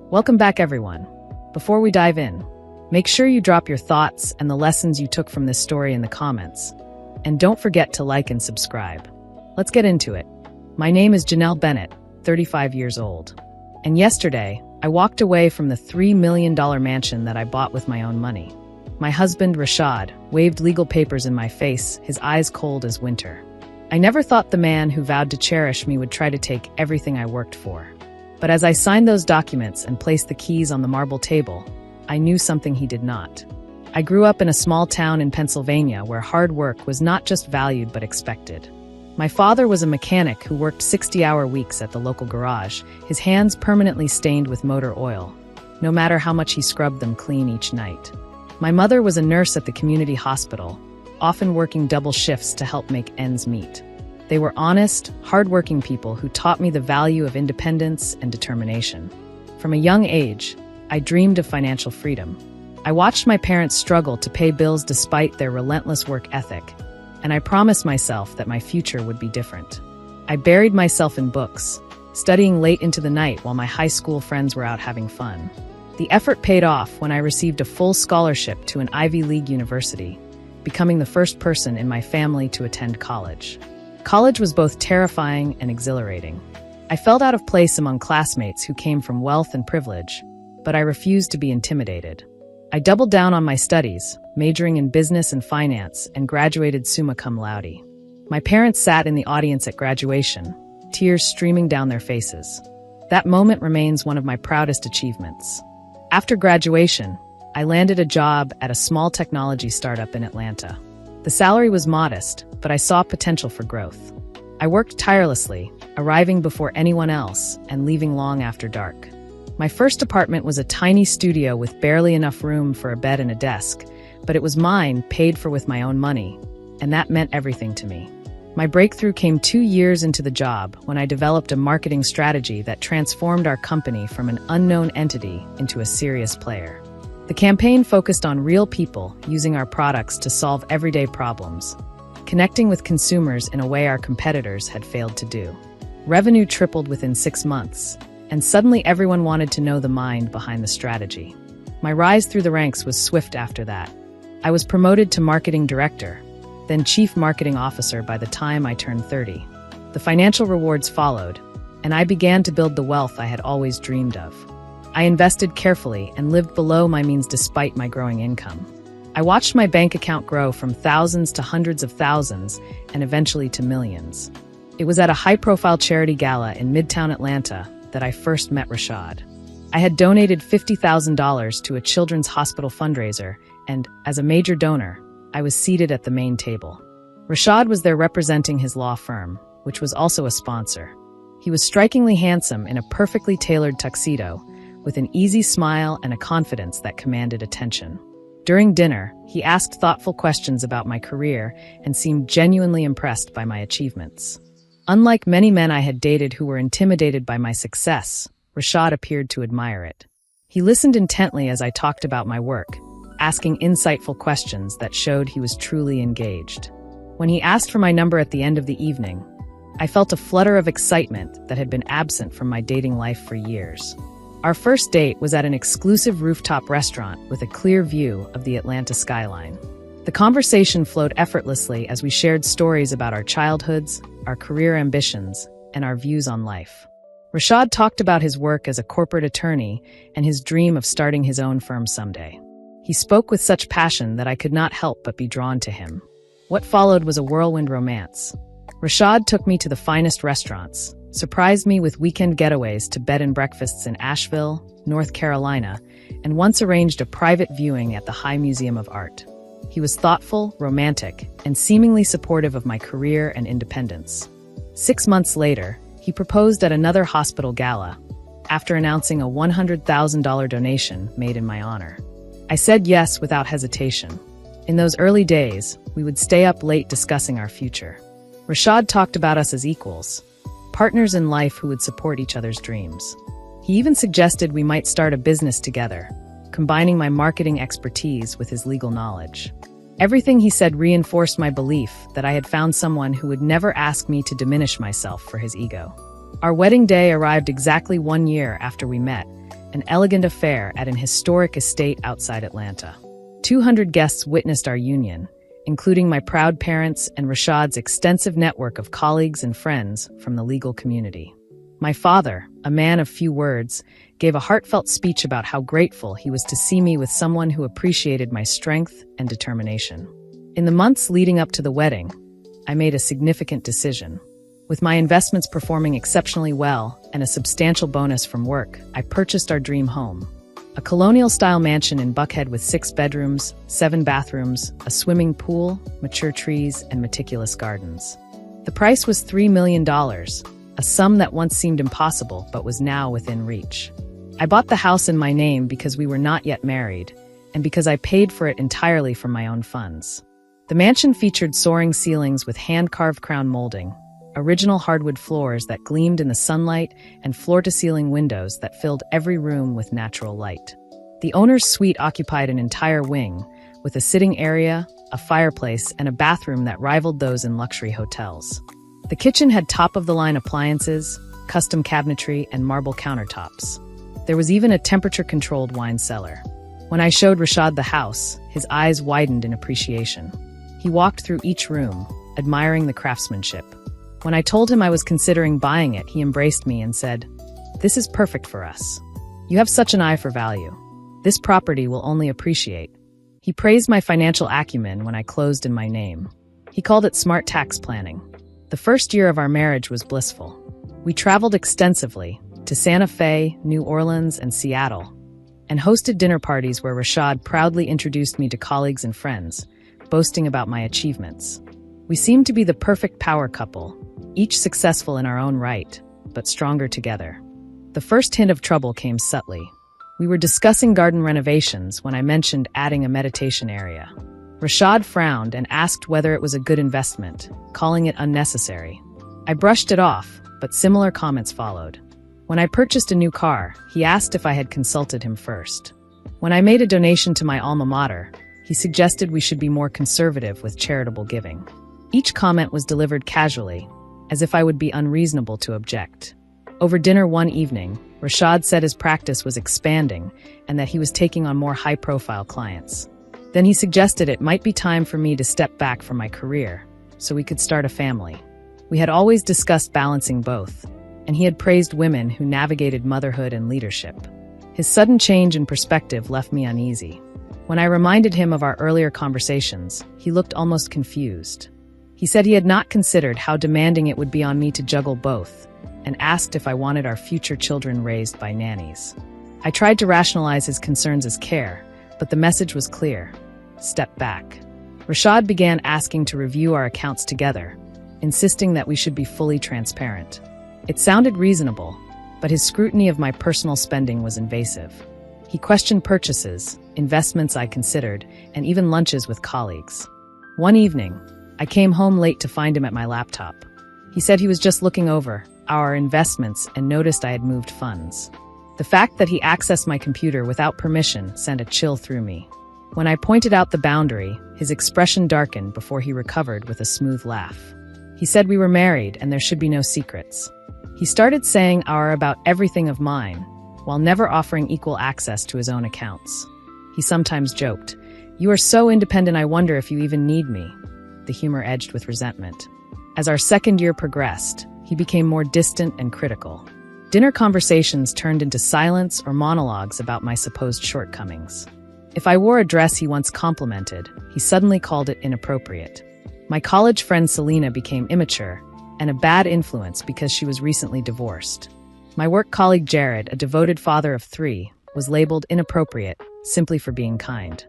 Welcome back, everyone. Before we dive in, make sure you drop your thoughts and the lessons you took from this story in the comments. And don't forget to like and subscribe. Let's get into it. My name is Janelle Bennett, 35 years old. And yesterday, I walked away from the $3 million mansion that I bought with my own money. My husband, Rashad, waved legal papers in my face, his eyes cold as winter. I never thought the man who vowed to cherish me would try to take everything I worked for. But as I signed those documents and placed the keys on the marble table, I knew something he did not. I grew up in a small town in Pennsylvania where hard work was not just valued but expected. My father was a mechanic who worked 60-hour weeks at the local garage, his hands permanently stained with motor oil, no matter how much he scrubbed them clean each night. My mother was a nurse at the community hospital, often working double shifts to help make ends meet. They were honest, hard-working people who taught me the value of independence and determination. From a young age, I dreamed of financial freedom. I watched my parents struggle to pay bills despite their relentless work ethic, and I promised myself that my future would be different. I buried myself in books, studying late into the night while my high school friends were out having fun. The effort paid off when I received a full scholarship to an Ivy League university, becoming the first person in my family to attend college. College was both terrifying and exhilarating. I felt out of place among classmates who came from wealth and privilege, but I refused to be intimidated. I doubled down on my studies, majoring in business and finance, and graduated summa cum laude. My parents sat in the audience at graduation, tears streaming down their faces. That moment remains one of my proudest achievements. After graduation, I landed a job at a small technology startup in Atlanta. The salary was modest, but I saw potential for growth. I worked tirelessly, arriving before anyone else and leaving long after dark. My first apartment was a tiny studio with barely enough room for a bed and a desk, but it was mine, paid for with my own money, and that meant everything to me. My breakthrough came 2 years into the job when I developed a marketing strategy that transformed our company from an unknown entity into a serious player. The campaign focused on real people using our products to solve everyday problems, connecting with consumers in a way our competitors had failed to do. Revenue tripled within 6 months, and suddenly everyone wanted to know the mind behind the strategy. My rise through the ranks was swift after that. I was promoted to marketing director, then chief marketing officer by the time I turned 30. The financial rewards followed, and I began to build the wealth I had always dreamed of. I invested carefully and lived below my means despite my growing income. I watched my bank account grow from thousands to hundreds of thousands and eventually to millions. It was at a high-profile charity gala in Midtown Atlanta that I first met Rashad. I had donated $50,000 to a children's hospital fundraiser, and, as a major donor, I was seated at the main table. Rashad was there representing his law firm, which was also a sponsor. He was strikingly handsome in a perfectly tailored tuxedo, with an easy smile and a confidence that commanded attention. During dinner, he asked thoughtful questions about my career and seemed genuinely impressed by my achievements. Unlike many men I had dated who were intimidated by my success, Rashad appeared to admire it. He listened intently as I talked about my work, asking insightful questions that showed he was truly engaged. When he asked for my number at the end of the evening, I felt a flutter of excitement that had been absent from my dating life for years. Our first date was at an exclusive rooftop restaurant with a clear view of the Atlanta skyline. The conversation flowed effortlessly as we shared stories about our childhoods, our career ambitions, and our views on life. Rashad talked about his work as a corporate attorney and his dream of starting his own firm someday. He spoke with such passion that I could not help but be drawn to him. What followed was a whirlwind romance. Rashad took me to the finest restaurants, surprised me with weekend getaways to bed and breakfasts in Asheville, North Carolina, and once arranged a private viewing at the High Museum of Art. He was thoughtful, romantic, and seemingly supportive of my career and independence. 6 months later, he proposed at another hospital gala, after announcing a $100,000 donation made in my honor. I said yes without hesitation. In those early days, we would stay up late discussing our future. Rashad talked about us as equals, partners in life who would support each other's dreams. He even suggested we might start a business together, combining my marketing expertise with his legal knowledge. Everything he said reinforced my belief that I had found someone who would never ask me to diminish myself for his ego. Our wedding day arrived exactly 1 year after we met, an elegant affair at an historic estate outside Atlanta. 200 guests witnessed our union, including my proud parents and Rashad's extensive network of colleagues and friends from the legal community. My father, a man of few words, gave a heartfelt speech about how grateful he was to see me with someone who appreciated my strength and determination. In the months leading up to the wedding, I made a significant decision. With my investments performing exceptionally well and a substantial bonus from work, I purchased our dream home. A colonial-style mansion in Buckhead with 6 bedrooms, 7 bathrooms, a swimming pool, mature trees, and meticulous gardens. The price was $3 million, a sum that once seemed impossible but was now within reach. I bought the house in my name because we were not yet married, and because I paid for it entirely from my own funds. The mansion featured soaring ceilings with hand-carved crown molding, original hardwood floors that gleamed in the sunlight, and floor-to-ceiling windows that filled every room with natural light. The owner's suite occupied an entire wing, with a sitting area, a fireplace, and a bathroom that rivaled those in luxury hotels. The kitchen had top-of-the-line appliances, custom cabinetry, and marble countertops. There was even a temperature-controlled wine cellar. When I showed Rashad the house, his eyes widened in appreciation. He walked through each room, admiring the craftsmanship. When I told him I was considering buying it, he embraced me and said, "This is perfect for us. You have such an eye for value. This property will only appreciate." He praised my financial acumen when I closed in my name. He called it smart tax planning. The first year of our marriage was blissful. We traveled extensively to Santa Fe, New Orleans, and Seattle, and hosted dinner parties where Rashad proudly introduced me to colleagues and friends, boasting about my achievements. We seemed to be the perfect power couple, each successful in our own right, but stronger together. The first hint of trouble came subtly. We were discussing garden renovations when I mentioned adding a meditation area. Rashad frowned and asked whether it was a good investment, calling it unnecessary. I brushed it off, but similar comments followed. When I purchased a new car, he asked if I had consulted him first. When I made a donation to my alma mater, he suggested we should be more conservative with charitable giving. Each comment was delivered casually, as if I would be unreasonable to object. Over dinner one evening, Rashad said his practice was expanding and that he was taking on more high-profile clients. Then he suggested it might be time for me to step back from my career, so we could start a family. We had always discussed balancing both, and he had praised women who navigated motherhood and leadership. His sudden change in perspective left me uneasy. When I reminded him of our earlier conversations, he looked almost confused. He said he had not considered how demanding it would be on me to juggle both, and asked if I wanted our future children raised by nannies. I tried to rationalize his concerns as care, but the message was clear. Step back. Rashad began asking to review our accounts together, insisting that we should be fully transparent. It sounded reasonable, but his scrutiny of my personal spending was invasive. He questioned purchases, investments I considered, and even lunches with colleagues. One evening, I came home late to find him at my laptop. He said he was just looking over our investments and noticed I had moved funds. The fact that he accessed my computer without permission sent a chill through me. When I pointed out the boundary, his expression darkened before he recovered with a smooth laugh. He said we were married and there should be no secrets. He started saying our about everything of mine, while never offering equal access to his own accounts. He sometimes joked, "You are so independent I wonder if you even need me." The humor edged with resentment. As our second year progressed, he became more distant and critical. Dinner conversations turned into silence or monologues about my supposed shortcomings. If I wore a dress he once complimented, he suddenly called it inappropriate. My college friend Selena became immature and a bad influence because she was recently divorced. My work colleague Jared, a devoted father of 3, was labeled inappropriate simply for being kind.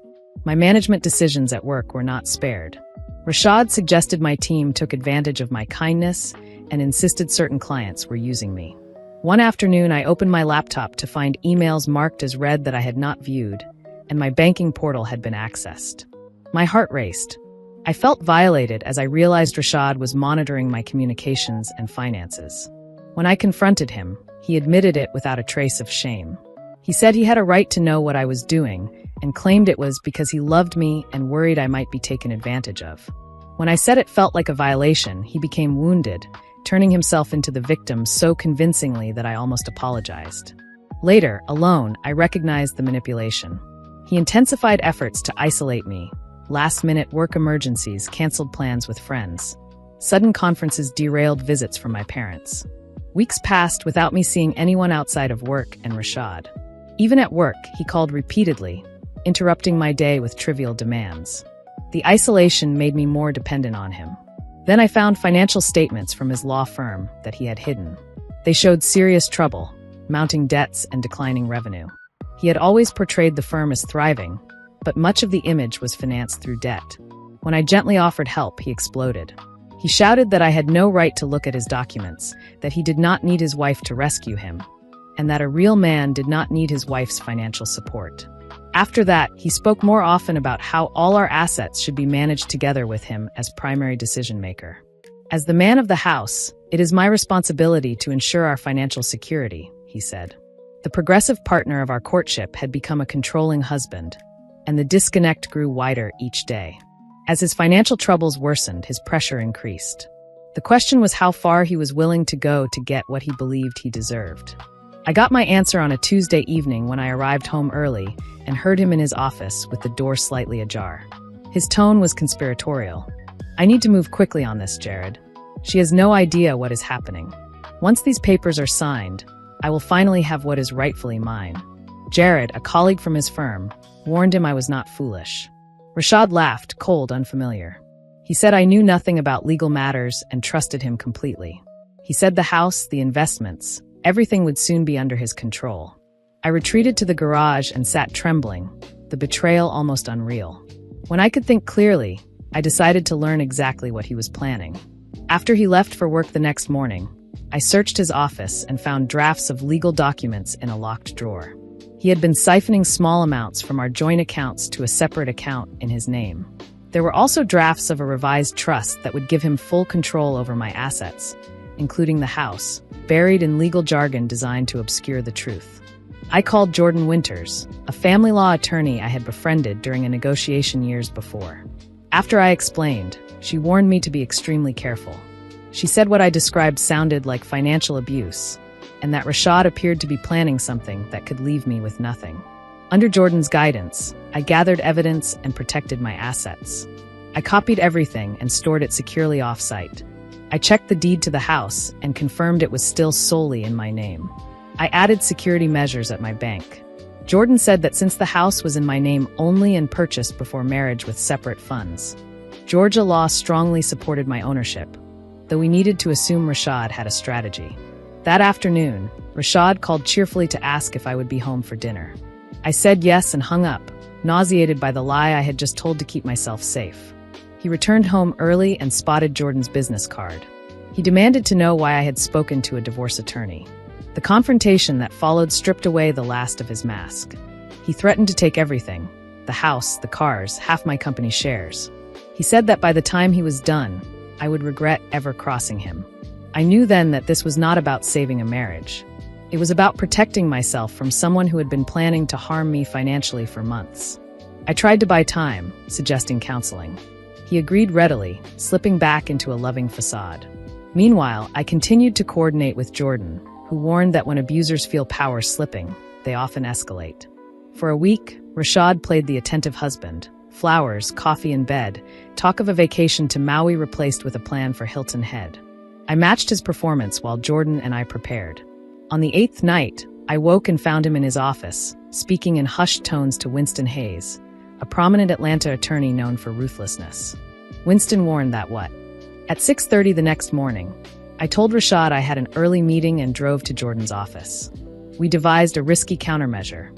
My management decisions at work were not spared. Rashad suggested my team took advantage of my kindness and insisted certain clients were using me. One afternoon, I opened my laptop to find emails marked as read that I had not viewed, and my banking portal had been accessed. My heart raced. I felt violated as I realized Rashad was monitoring my communications and finances. When I confronted him, he admitted it without a trace of shame. He said he had a right to know what I was doing and claimed it was because he loved me and worried I might be taken advantage of. When I said it felt like a violation, he became wounded, turning himself into the victim so convincingly that I almost apologized. Later, alone, I recognized the manipulation. He intensified efforts to isolate me. Last-minute work emergencies canceled plans with friends. Sudden conferences derailed visits from my parents. Weeks passed without me seeing anyone outside of work and Rashad. Even at work, he called repeatedly, interrupting my day with trivial demands. The isolation made me more dependent on him. Then I found financial statements from his law firm that he had hidden. They showed serious trouble, mounting debts and declining revenue. He had always portrayed the firm as thriving, but much of the image was financed through debt. When I gently offered help, he exploded. He shouted that I had no right to look at his documents, that he did not need his wife to rescue him, and that a real man did not need his wife's financial support. After that, he spoke more often about how all our assets should be managed together with him as primary decision-maker. As the man of the house, it is my responsibility to ensure our financial security, he said. The progressive partner of our courtship had become a controlling husband, and the disconnect grew wider each day. As his financial troubles worsened, his pressure increased. The question was how far he was willing to go to get what he believed he deserved. I got my answer on a Tuesday evening when I arrived home early and heard him in his office with the door slightly ajar. His tone was conspiratorial. "I need to move quickly on this, Jared. She has no idea what is happening. Once these papers are signed, I will finally have what is rightfully mine." Jared, a colleague from his firm, warned him I was not foolish. Rashad laughed, cold, unfamiliar. He said I knew nothing about legal matters and trusted him completely. He said the house, the investments, everything would soon be under his control. I retreated to the garage and sat trembling, the betrayal almost unreal. When I could think clearly, I decided to learn exactly what he was planning. After he left for work the next morning, I searched his office and found drafts of legal documents in a locked drawer. He had been siphoning small amounts from our joint accounts to a separate account in his name. There were also drafts of a revised trust that would give him full control over my assets, including the house, buried in legal jargon designed to obscure the truth. I called Jordan Winters, a family law attorney I had befriended during a negotiation years before. After I explained, she warned me to be extremely careful. She said what I described sounded like financial abuse, and that Rashad appeared to be planning something that could leave me with nothing. Under Jordan's guidance, I gathered evidence and protected my assets. I copied everything and stored it securely off-site. I checked the deed to the house and confirmed it was still solely in my name. I added security measures at my bank. Jordan said that since the house was in my name only and purchased before marriage with separate funds, Georgia law strongly supported my ownership, though we needed to assume Rashad had a strategy. That afternoon, Rashad called cheerfully to ask if I would be home for dinner. I said yes and hung up, nauseated by the lie I had just told to keep myself safe. He returned home early and spotted Jordan's business card. He demanded to know why I had spoken to a divorce attorney. The confrontation that followed stripped away the last of his mask. He threatened to take everything: the house, the cars, half my company shares. He said that by the time he was done, I would regret ever crossing him. I knew then that this was not about saving a marriage. It was about protecting myself from someone who had been planning to harm me financially for months. I tried to buy time, suggesting counseling. He agreed readily, slipping back into a loving facade. Meanwhile, I continued to coordinate with Jordan, who warned that when abusers feel power slipping, they often escalate. For a week, Rashad played the attentive husband. Flowers, coffee in bed, talk of a vacation to Maui replaced with a plan for Hilton Head. I matched his performance while Jordan and I prepared. On the 8th night, I woke and found him in his office, speaking in hushed tones to Winston Hayes, a prominent Atlanta attorney known for ruthlessness. Winston warned that what? At 6:30 the next morning, I told Rashad I had an early meeting and drove to Jordan's office. We devised a risky countermeasure,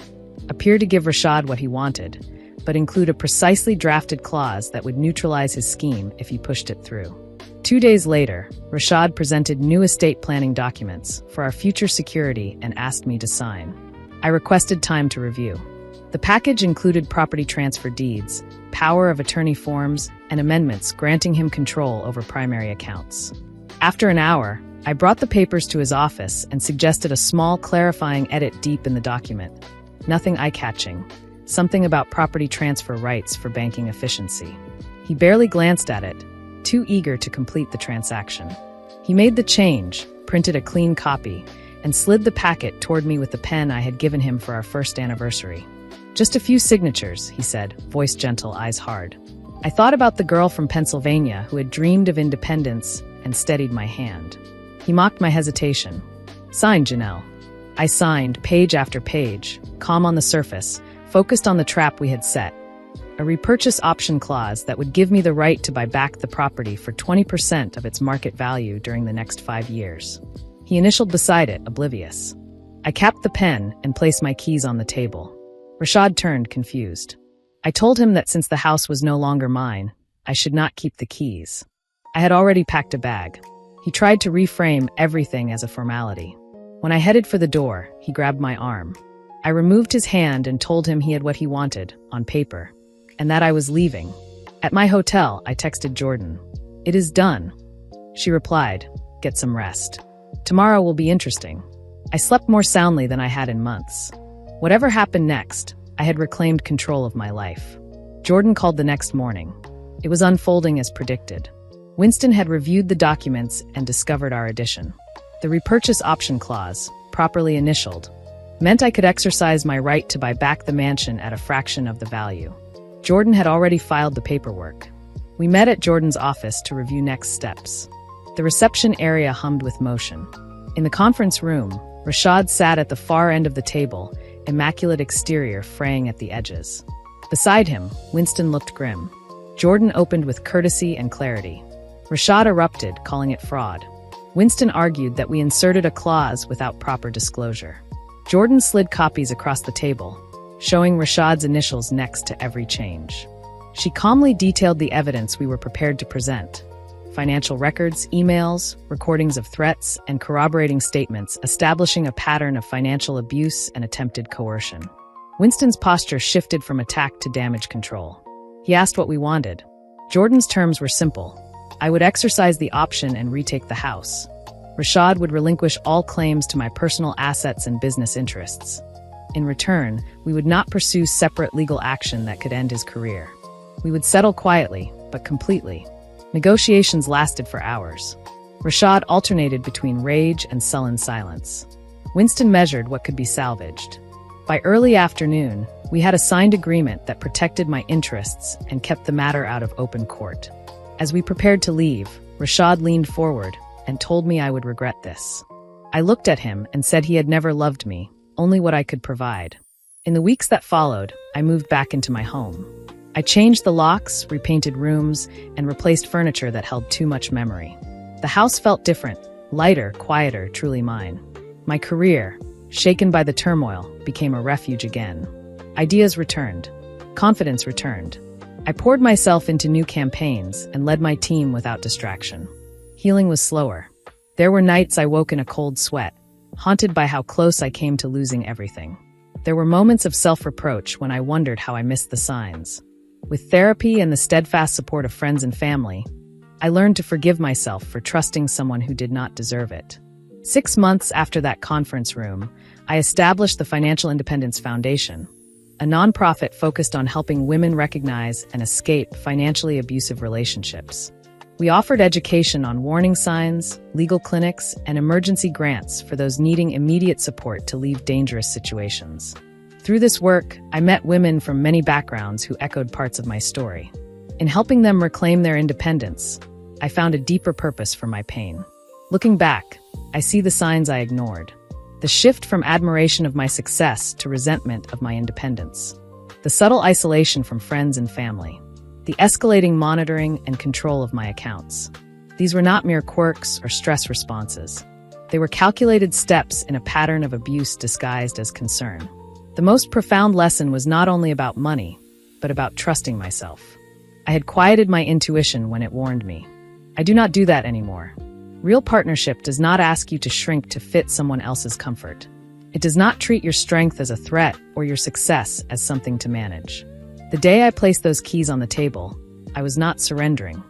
appear to give Rashad what he wanted, but include a precisely drafted clause that would neutralize his scheme if he pushed it through. 2 days later, Rashad presented new estate planning documents for our future security and asked me to sign. I requested time to review. The package included property transfer deeds, power of attorney forms, and amendments granting him control over primary accounts. After an hour, I brought the papers to his office and suggested a small clarifying edit deep in the document. Nothing eye-catching. Something about property transfer rights for banking efficiency. He barely glanced at it, too eager to complete the transaction. He made the change, printed a clean copy, and slid the packet toward me with the pen I had given him for our first anniversary. "Just a few signatures," he said, voice gentle, eyes hard. I thought about the girl from Pennsylvania who had dreamed of independence and steadied my hand. He mocked my hesitation. "Sign, Janelle." I signed, page after page, calm on the surface, focused on the trap we had set. A repurchase option clause that would give me the right to buy back the property for 20% of its market value during the next 5 years. He initialed beside it, oblivious. I capped the pen and placed my keys on the table. Rashad turned, confused. I told him that since the house was no longer mine, I should not keep the keys. I had already packed a bag. He tried to reframe everything as a formality. When I headed for the door, he grabbed my arm. I removed his hand and told him he had what he wanted, on paper, and that I was leaving. At my hotel, I texted Jordan. "It is done." She replied, "Get some rest. Tomorrow will be interesting." I slept more soundly than I had in months. Whatever happened next, I had reclaimed control of my life. Jordan called the next morning. It was unfolding as predicted. Winston had reviewed the documents and discovered our addition. The repurchase option clause, properly initialed, meant I could exercise my right to buy back the mansion at a fraction of the value. Jordan had already filed the paperwork. We met at Jordan's office to review next steps. The reception area hummed with motion. In the conference room, Rashad sat at the far end of the table, immaculate exterior fraying at the edges. Beside him, Winston looked grim. Jordan opened with courtesy and clarity. Rashad erupted, calling it fraud. Winston argued that we inserted a clause without proper disclosure. Jordan slid copies across the table, showing Rashad's initials next to every change. She calmly detailed the evidence we were prepared to present. Financial records, emails, recordings of threats, and corroborating statements establishing a pattern of financial abuse and attempted coercion. Winston's posture shifted from attack to damage control. He asked what we wanted. Jordan's terms were simple. I would exercise the option and retake the house. Rashad would relinquish all claims to my personal assets and business interests. In return, we would not pursue separate legal action that could end his career. We would settle quietly, but completely. Negotiations lasted for hours. Rashad alternated between rage and sullen silence. Winston measured what could be salvaged. By early afternoon, we had a signed agreement that protected my interests and kept the matter out of open court. As we prepared to leave, Rashad leaned forward and told me I would regret this. I looked at him and said he had never loved me, only what I could provide. In the weeks that followed, I moved back into my home. I changed the locks, repainted rooms, and replaced furniture that held too much memory. The house felt different, lighter, quieter, truly mine. My career, shaken by the turmoil, became a refuge again. Ideas returned. Confidence returned. I poured myself into new campaigns and led my team without distraction. Healing was slower. There were nights I woke in a cold sweat, haunted by how close I came to losing everything. There were moments of self-reproach when I wondered how I missed the signs. With therapy and the steadfast support of friends and family, I learned to forgive myself for trusting someone who did not deserve it. 6 months after that conference room, I established the Financial Independence Foundation, a nonprofit focused on helping women recognize and escape financially abusive relationships. We offered education on warning signs, legal clinics, and emergency grants for those needing immediate support to leave dangerous situations. Through this work, I met women from many backgrounds who echoed parts of my story. In helping them reclaim their independence, I found a deeper purpose for my pain. Looking back, I see the signs I ignored. The shift from admiration of my success to resentment of my independence. The subtle isolation from friends and family. The escalating monitoring and control of my accounts. These were not mere quirks or stress responses. They were calculated steps in a pattern of abuse disguised as concern. The most profound lesson was not only about money, but about trusting myself. I had quieted my intuition when it warned me. I do not do that anymore. Real partnership does not ask you to shrink to fit someone else's comfort. It does not treat your strength as a threat or your success as something to manage. The day I placed those keys on the table, I was not surrendering.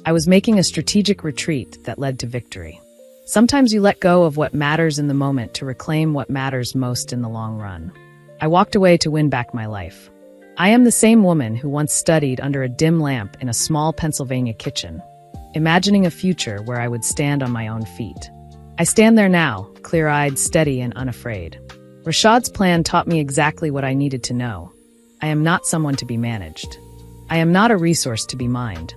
I was making a strategic retreat that led to victory. Sometimes you let go of what matters in the moment to reclaim what matters most in the long run. I walked away to win back my life. I am the same woman who once studied under a dim lamp in a small Pennsylvania kitchen, imagining a future where I would stand on my own feet. I stand there now, clear-eyed, steady, and unafraid. Rashad's plan taught me exactly what I needed to know. I am not someone to be managed. I am not a resource to be mined.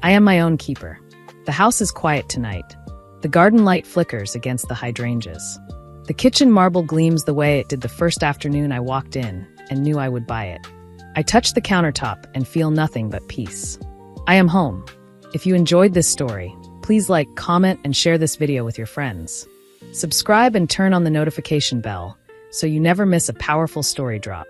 I am my own keeper. The house is quiet tonight. The garden light flickers against the hydrangeas. The kitchen marble gleams the way it did the first afternoon I walked in and knew I would buy it. I touch the countertop and feel nothing but peace. I am home. If you enjoyed this story, please like, comment, and share this video with your friends. Subscribe and turn on the notification bell so you never miss a powerful story drop.